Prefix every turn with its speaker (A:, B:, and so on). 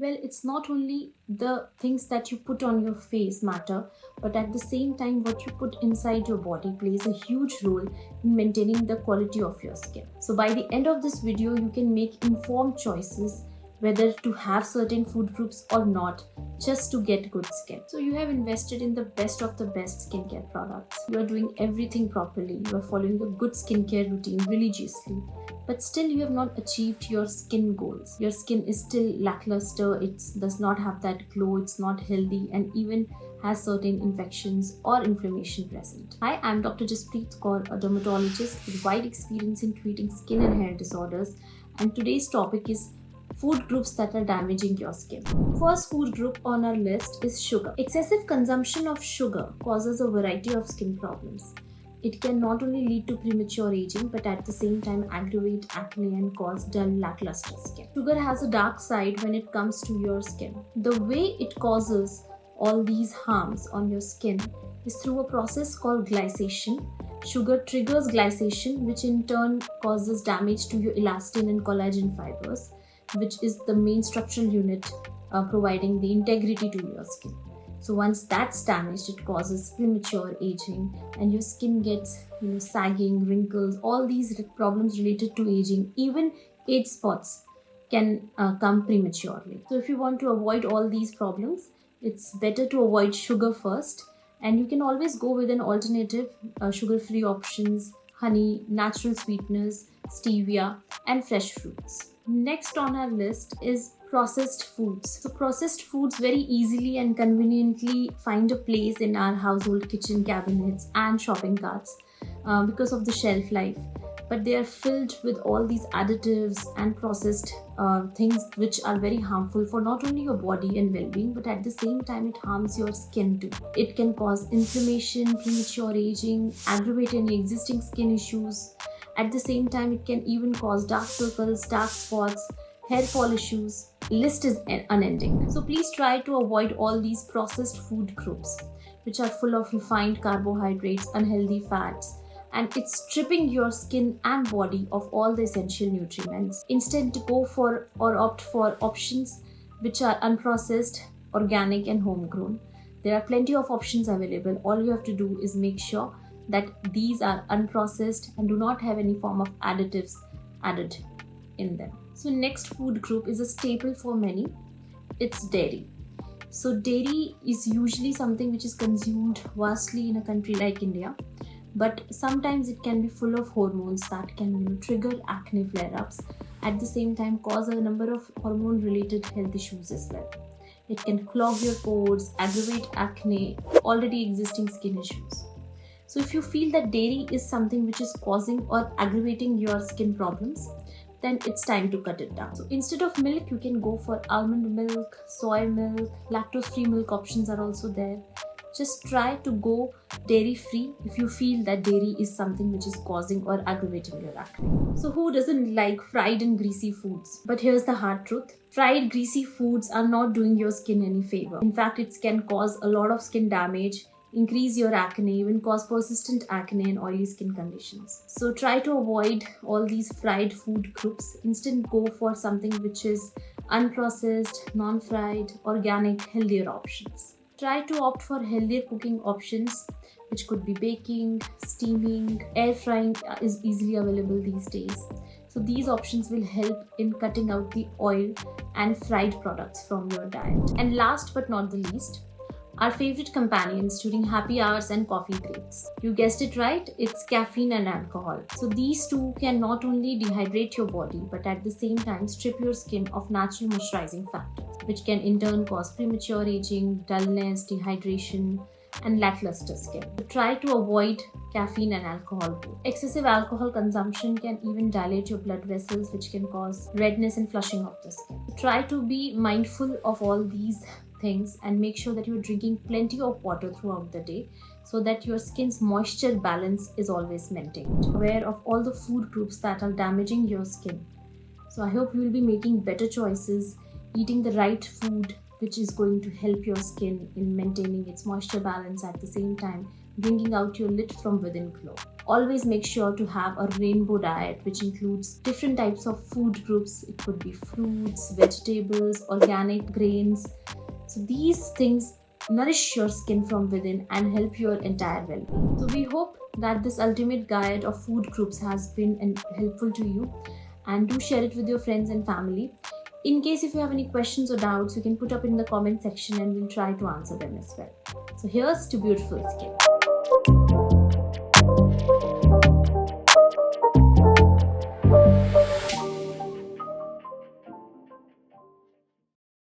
A: Well, it's not only the things that you put on your face matter, but at the same time, what you put inside your body plays a huge role in maintaining the quality of your skin. So by the end of this video, you can make informed choices whether to have certain food groups or not, just to get good skin. So you have invested in the best of the best skincare products. You are doing everything properly. You are following a good skincare routine religiously. But still you have not achieved your skin goals. Your skin is still lackluster, it does not have that glow, it's not healthy, and even has certain infections or inflammation present. Hi, I'm Dr. Jaspreet Kour, a dermatologist with wide experience in treating skin and hair disorders, and today's topic is food groups that are damaging your skin. First food group on our list is sugar. Excessive consumption of sugar causes a variety of skin problems. It can not only lead to premature aging, but at the same time aggravate acne and cause dull, lackluster skin. Sugar has a dark side when it comes to your skin. The way it causes all these harms on your skin is through a process called glycation. Sugar triggers glycation, which in turn causes damage to your elastin and collagen fibers, which is the main structural unit providing the integrity to your skin. So once that's damaged, it causes premature aging and your skin gets sagging, wrinkles, all these problems related to aging. Even age spots can come prematurely. So if you want to avoid all these problems, it's better to avoid sugar first, and you can always go with an alternative, sugar-free options, honey, natural sweeteners, stevia, and fresh fruits. Next on our list is processed foods. So processed foods very easily and conveniently find a place in our household kitchen cabinets and shopping carts because of the shelf life. But they are filled with all these additives and processed things which are very harmful for not only your body and well-being, but at the same time it harms your skin too. It can cause inflammation, premature aging, aggravate any existing skin issues. At the same time, it can even cause dark circles, dark spots, hair fall issues. List is unending. So please try to avoid all these processed food groups, which are full of refined carbohydrates, unhealthy fats, and it's stripping your skin and body of all the essential nutrients. Instead, go for or opt for options which are unprocessed, organic, and homegrown. There are plenty of options available. All you have to do is make sure that these are unprocessed and do not have any form of additives added in them. So next food group is a staple for many. It's dairy. So dairy is usually something which is consumed vastly in a country like India, but sometimes it can be full of hormones that can trigger acne flare-ups, at the same time cause a number of hormone related health issues as well. It can clog your pores, aggravate acne, already existing skin issues. So if you feel that dairy is something which is causing or aggravating your skin problems, then it's time to cut it down. So instead of milk, you can go for almond milk, soy milk, lactose-free milk options are also there. Just try to go dairy-free if you feel that dairy is something which is causing or aggravating your acne. So who doesn't like fried and greasy foods? But here's the hard truth. Fried, greasy foods are not doing your skin any favor. In fact, it can cause a lot of skin damage, increase your acne, even cause persistent acne and oily skin conditions. So try to avoid all these fried food groups. Instead, go for something which is unprocessed, non-fried, organic, healthier options. Try to opt for healthier cooking options, which could be baking, steaming, air frying is easily available these days. So these options will help in cutting out the oil and fried products from your diet. And last but not the least, our favorite companions during happy hours and coffee breaks. You guessed it right, it's caffeine and alcohol. So these two can not only dehydrate your body, but at the same time strip your skin of natural moisturizing factors, which can in turn cause premature aging, dullness, dehydration, and lackluster skin. So try to avoid caffeine and alcohol too. Excessive alcohol consumption can even dilate your blood vessels, which can cause redness and flushing of the skin. So try to be mindful of all these things and make sure that you're drinking plenty of water throughout the day so that your skin's moisture balance is always maintained. Aware of all the food groups that are damaging your skin. So I hope you will be making better choices, eating the right food which is going to help your skin in maintaining its moisture balance, at the same time bringing out your lit from within glow. Always make sure to have a rainbow diet, which includes different types of food groups. It could be fruits, vegetables, organic grains. So these things nourish your skin from within and help your entire well-being. So we hope that this ultimate guide of food groups has been helpful to you, and do share it with your friends and family. In case if you have any questions or doubts, you can put up in the comment section and we'll try to answer them as well. So here's to beautiful skin.